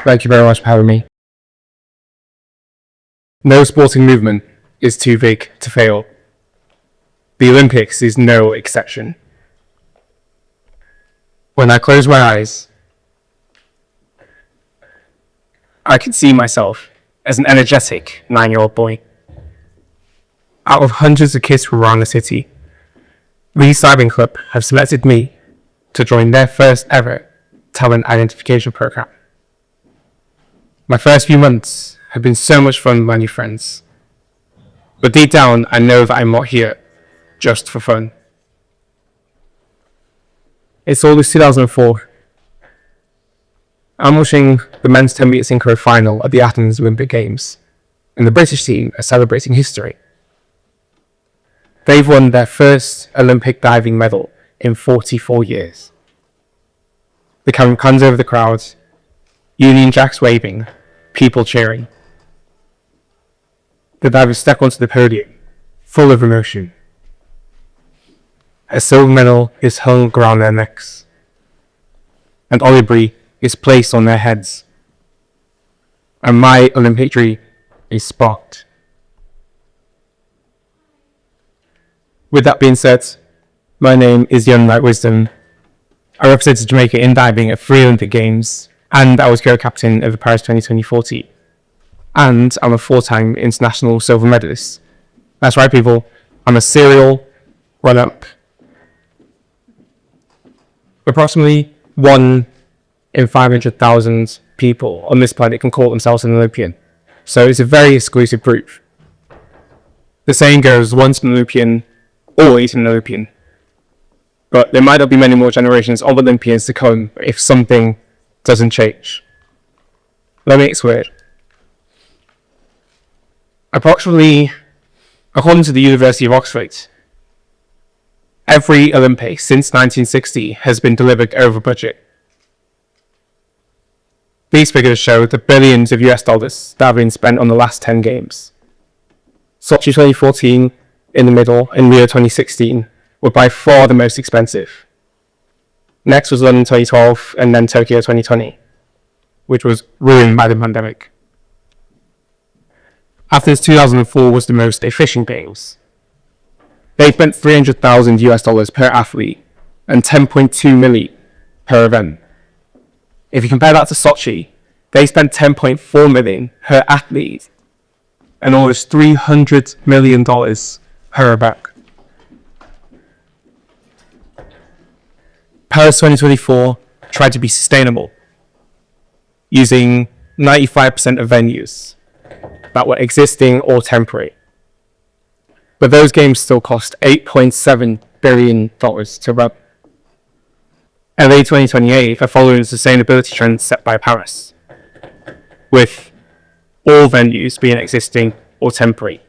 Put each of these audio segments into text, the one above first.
Thank you very much for having me. No sporting movement is too big to fail. The Olympics is no exception. When I close my eyes, I can see myself as an energetic 9-year-old boy. Out of hundreds of kids from around the city, the Cycling Club have selected me to join their first ever talent identification program. My first few months have been so much fun with my new friends. But deep down, I know that I'm not here just for fun. It's August 2004. I'm watching the men's 10 meter synchro final at the Athens Olympic Games, and the British team are celebrating history. They've won their first Olympic diving medal in 44 years. The camera pans over the crowd, Union Jacks waving, people cheering. The divers step onto the podium, full of emotion. A silver medal is hung around their necks, and olibri is placed on their heads. And my Olympic dream is sparked. With that being said, my name is Yona Knight-Wisdom. I represented Jamaica in diving at 3 Olympic Games, and I was co-captain of the Paris 2020 team. And I'm a 4-time international silver medalist. That's right, people. I'm a serial run-up. Approximately 1 in 500,000 people on this planet can call themselves an Olympian. So it's a very exclusive group. The saying goes, once an Olympian, always an Olympian. But there might not be many more generations of Olympians to come if something doesn't change. Let me explain. Approximately, according to the University of Oxford, every Olympics since 1960 has been delivered over budget. These figures show the billions of US dollars that have been spent on the last 10 games. Sochi 2014 in the middle and Rio 2016 were by far the most expensive. Next was London 2012 and then Tokyo 2020, which was ruined by the pandemic. Athens 2004 was the most efficient games. They spent $300,000 US per athlete and 10.2 million per event. If you compare that to Sochi, they spent 10.4 million per athlete and almost $300 million per event. Paris 2024 tried to be sustainable, using 95% of venues that were existing or temporary. But those games still cost $8.7 billion to run. LA 2028 are following the sustainability trends set by Paris, with all venues being existing or temporary.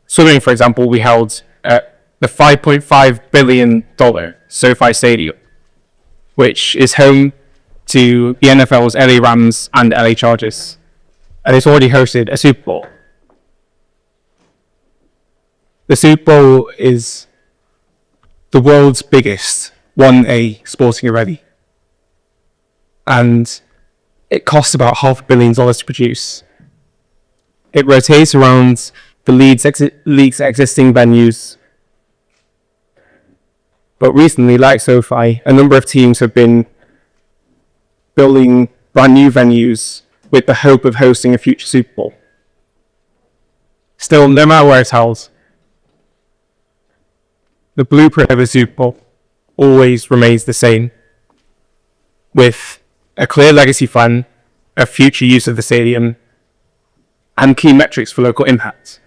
Swimming, for example, we held at the $5.5 billion SoFi Stadium, which is home to the NFL's LA Rams and LA Chargers, and it's already hosted a Super Bowl. The Super Bowl is the world's biggest 1A sporting event, and it costs about $500 million to produce. It rotates around the league's existing venues, but recently, like SoFi, a number of teams have been building brand new venues with the hope of hosting a future Super Bowl. Still, no matter where it's held, the blueprint of a Super Bowl always remains the same, with a clear legacy plan, a future use of the stadium, and key metrics for local impact.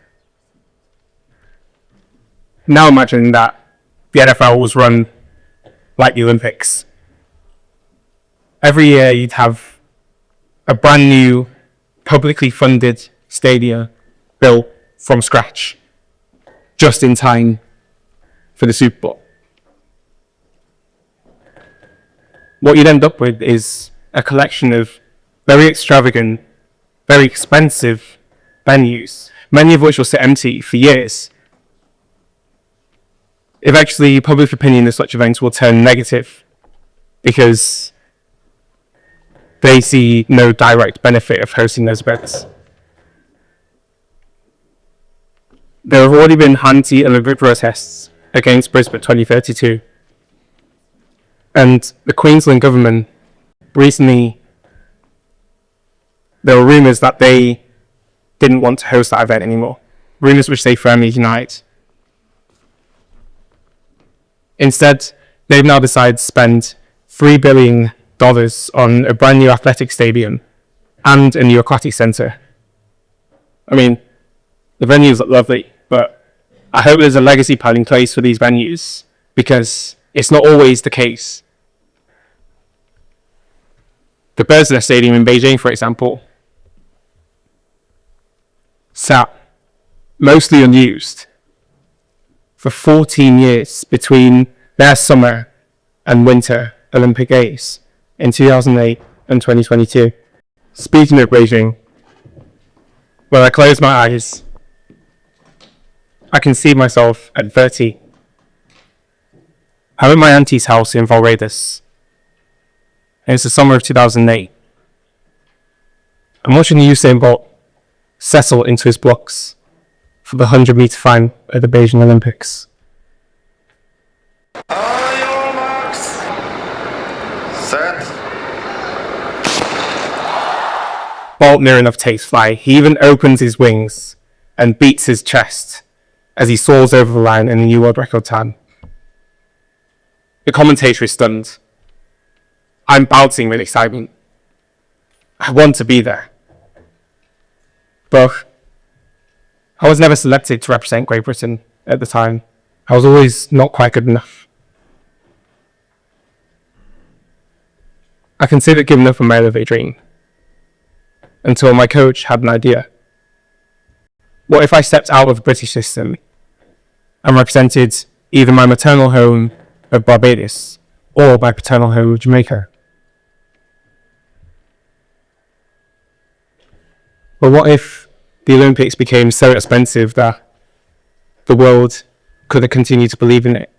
Now imagine that the NFL was run like the Olympics. Every year you'd have a brand new, publicly funded stadium built from scratch, just in time for the Super Bowl. What you'd end up with is a collection of very extravagant, very expensive venues, many of which will sit empty for years. Eventually, public opinion of such events will turn negative because they see no direct benefit of hosting those events. There have already been anti-Olympic protests against Brisbane 2032. And the Queensland government recently, there were rumours that they didn't want to host that event anymore. Rumours which they firmly denied. Instead, they've now decided to spend $3 billion on a brand new athletic stadium and a new aquatic centre. I mean, the venues look lovely, but I hope there's a legacy plan in place for these venues, because it's not always the case. The Bersler Stadium in Beijing, for example, sat mostly unused for 14 years between their summer and winter Olympic Games in 2008 and 2022. Speaking of Beijing, when I close my eyes, I can see myself at 30. I'm at my auntie's house in Valradus. It's the summer of 2008. I'm watching Usain Bolt settle into his blocks for the 100-meter final at the Beijing Olympics. On your marks. Set. Bolt near enough takes flight. He even opens his wings and beats his chest as he soars over the line in a new world record time. The commentator is stunned. I'm bouncing with excitement. I want to be there. But I was never selected to represent Great Britain at the time. I was always not quite good enough. I considered giving up on my Elevate dream until my coach had an idea. What if I stepped out of the British system and represented either my maternal home of Barbados or my paternal home of Jamaica? But what if the Olympics became so expensive that the world couldn't continue to believe in it?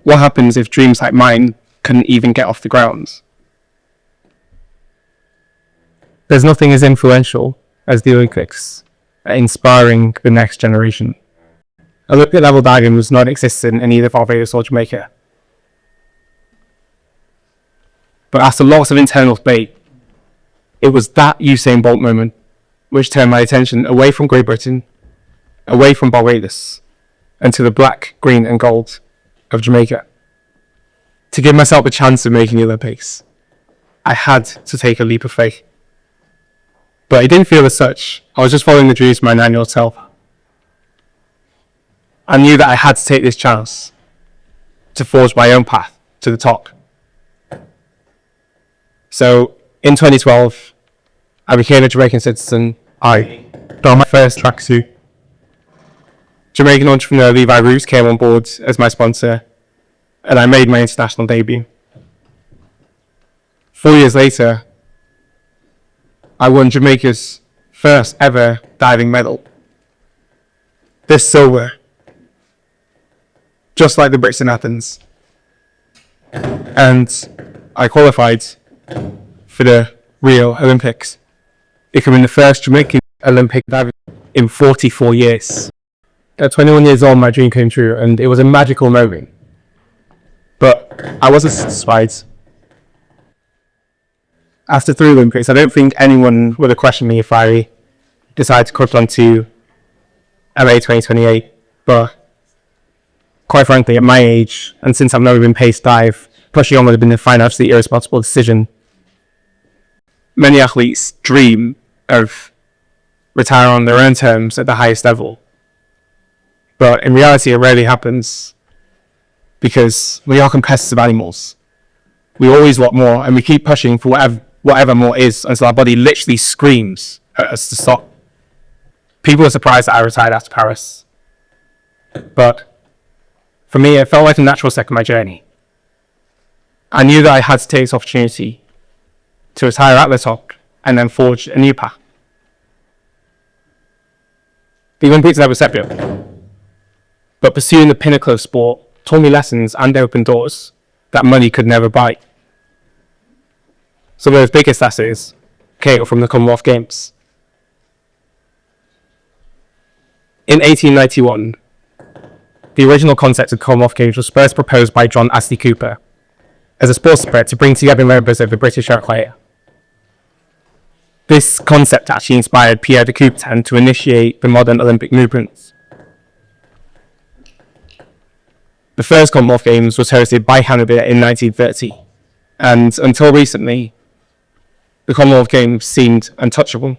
What happens if dreams like mine couldn't even get off the ground? There's nothing as influential as the Olympics at inspiring the next generation. Olympic level diving was not existent in either Barbados or Jamaica. But after lots of internal debate, it was that Usain Bolt moment which turned my attention away from Great Britain, away from Barbados, and to the black, green and gold of Jamaica. To give myself a chance of making the Olympics, I had to take a leap of faith. But it didn't feel as such. I was just following the dreams of my 9-year-old self. I knew that I had to take this chance to forge my own path to the top. So, in 2012, I became a Jamaican citizen. I donned my first tracksuit. Jamaican entrepreneur Levi Roots came on board as my sponsor, and I made my international debut. 4 years later, I won Jamaica's first ever diving medal. This silver, just like the Brits in Athens. And I qualified for the Rio Olympics, becoming the first Jamaican Olympic diver in 44 years. At 21 years old, my dream came true, and it was a magical moment. But I wasn't satisfied. After 3 Olympics, I don't think anyone would have questioned me if I decided to cut on to LA 2028. But quite frankly, at my age, and since I've never been paced dive, pushing on would have been a financially irresponsible decision. Many athletes dream of retiring on their own terms at the highest level. But in reality, it rarely happens, because we are competitive animals. We always want more, and we keep pushing for whatever more is until our body literally screams at us to stop. People are surprised that I retired after Paris. But for me, it felt like a natural step in my journey. I knew that I had to take this opportunity to retire at the top and then forge a new path. The Olympics never set me up, but pursuing the pinnacle of sport taught me lessons and opened doors that money could never buy. Some of those biggest assets came from the Commonwealth Games. In 1891, the original concept of the Commonwealth Games was first proposed by John Astley Cooper as a sports spread to bring together members of the British Empire. This concept actually inspired Pierre de Coubertin to initiate the modern Olympic movement. The first Commonwealth Games was hosted by Hanover in 1930, and until recently, the Commonwealth Games seemed untouchable.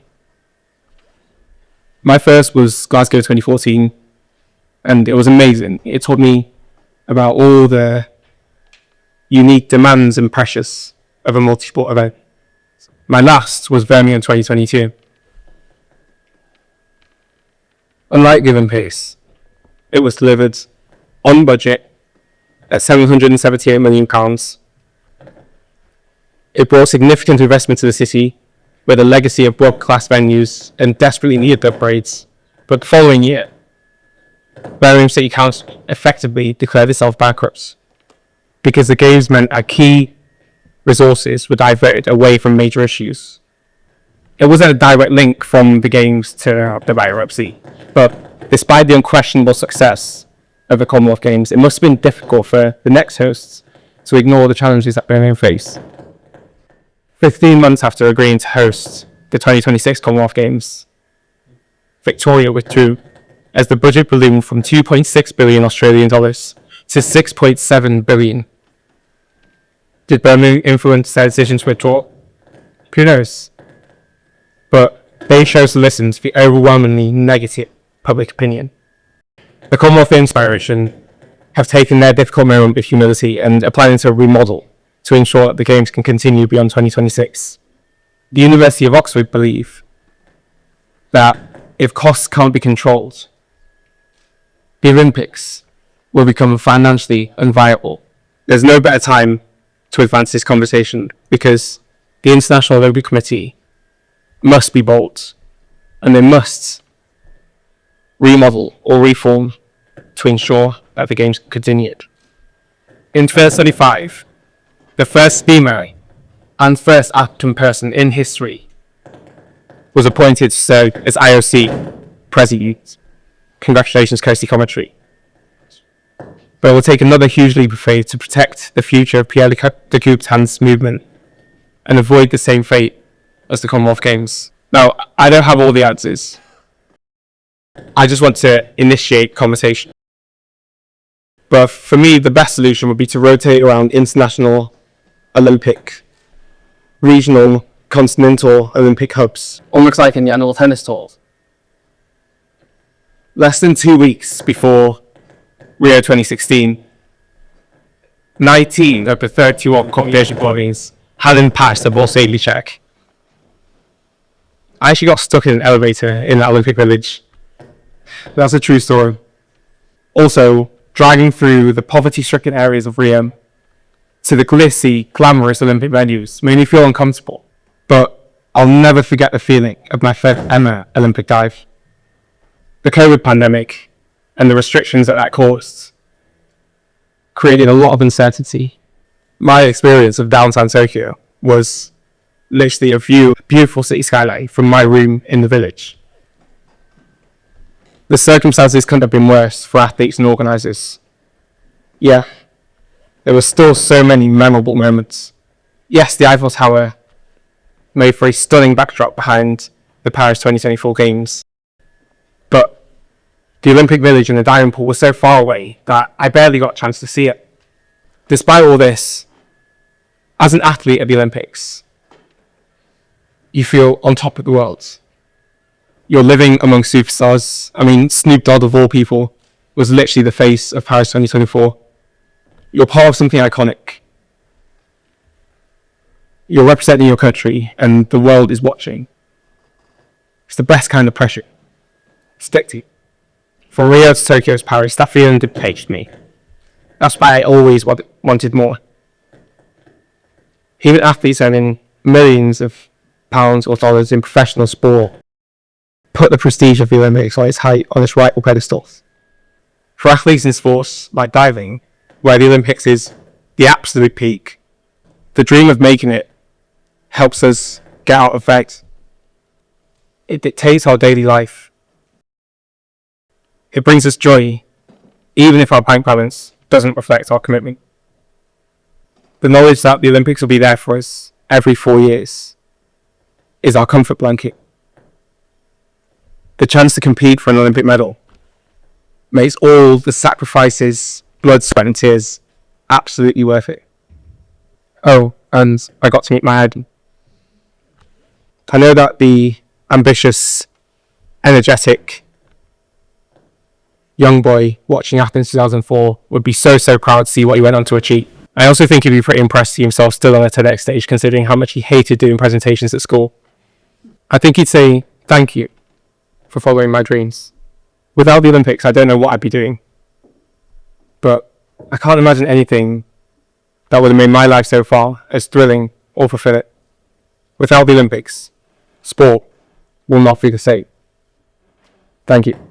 My first was Glasgow 2014, and it was amazing. It taught me about all the unique demands and pressures of a multi-sport event. My last was Birmingham 2022. Unlike the Olympics, it was delivered on budget at £778 million. It brought significant investment to the city with a legacy of world-class venues and desperately needed upgrades. But the following year, Birmingham City Council effectively declared itself bankrupt because the Games meant our key resources were diverted away from major issues. It wasn't a direct link from the Games to the bankruptcy, but despite the unquestionable success of the Commonwealth Games, it must have been difficult for the next hosts to ignore the challenges that Birmingham faced. 15 months after agreeing to host the 2026 Commonwealth Games, Victoria withdrew as the budget ballooned from 2.6 billion Australian dollars to 6.7 billion. Did Birmingham influence their decision to withdraw? Who knows? But they chose to listen to the overwhelmingly negative public opinion. The Commonwealth Games Federation have taken their difficult moment with humility and are planning to remodel to ensure that the Games can continue beyond 2026. The University of Oxford believe that if costs can't be controlled, the Olympics will become financially unviable. There's no better time to advance this conversation because the International Olympic Committee must be bold and they must remodel or reform to ensure that the Games continue. In 2035, the first female and first African person in history was appointed to serve as IOC President. Congratulations, Kirsty Commentary. But it will take another huge leap of faith to protect the future of Pierre de Coubertin's movement and avoid the same fate as the Commonwealth Games. Now, I don't have all the answers. I just want to initiate conversation. But for me, the best solution would be to rotate around international, Olympic, regional, continental Olympic hubs, almost like in the annual tennis tours. Less than 2 weeks before Rio 2016, 19 of the 31 competition bodies hadn't passed the Borsali check. I actually got stuck in an elevator in the Olympic Village. That's a true story. Also, dragging through the poverty-stricken areas of Rio to the glitzy, glamorous Olympic venues made me feel uncomfortable. But I'll never forget the feeling of my first ever Olympic dive. The COVID pandemic and the restrictions that caused created a lot of uncertainty. My experience of downtown Tokyo was literally a beautiful city skyline from my room in the village. The circumstances couldn't have been worse for athletes and organisers. Yeah, there were still so many memorable moments. Yes, the Eiffel Tower made for a stunning backdrop behind the Paris 2024 Games. But the Olympic Village and the diving pool were so far away that I barely got a chance to see it. Despite all this, as an athlete at the Olympics, you feel on top of the world. You're living among superstars. I mean, Snoop Dogg of all people was literally the face of Paris 2024. You're part of something iconic. You're representing your country and the world is watching. It's the best kind of pressure. Stick to you. From Rio to Tokyo to Paris, that feeling depaged me. That's why I always wanted more. Even athletes earning millions of pounds or dollars in professional sport put the prestige of the Olympics on its rightful pedestal. For athletes in sports like diving, where the Olympics is the absolute peak, the dream of making it helps us get out of bed. It dictates our daily life. It brings us joy, even if our bank balance doesn't reflect our commitment. The knowledge that the Olympics will be there for us every 4 years is our comfort blanket. The chance to compete for an Olympic medal makes all the sacrifices, blood, sweat and tears absolutely worth it. Oh, and I got to meet my idol. I know that the ambitious, energetic young boy watching Athens 2004 would be so proud to see what he went on to achieve. I also think he'd be pretty impressed to see himself still on a TEDx stage, considering how much he hated doing presentations at school. I think he'd say thank you for following my dreams. Without the Olympics, I don't know what I'd be doing. But I can't imagine anything that would have made my life so far as thrilling or fulfill it. Without the Olympics, sport will not be the same. Thank you.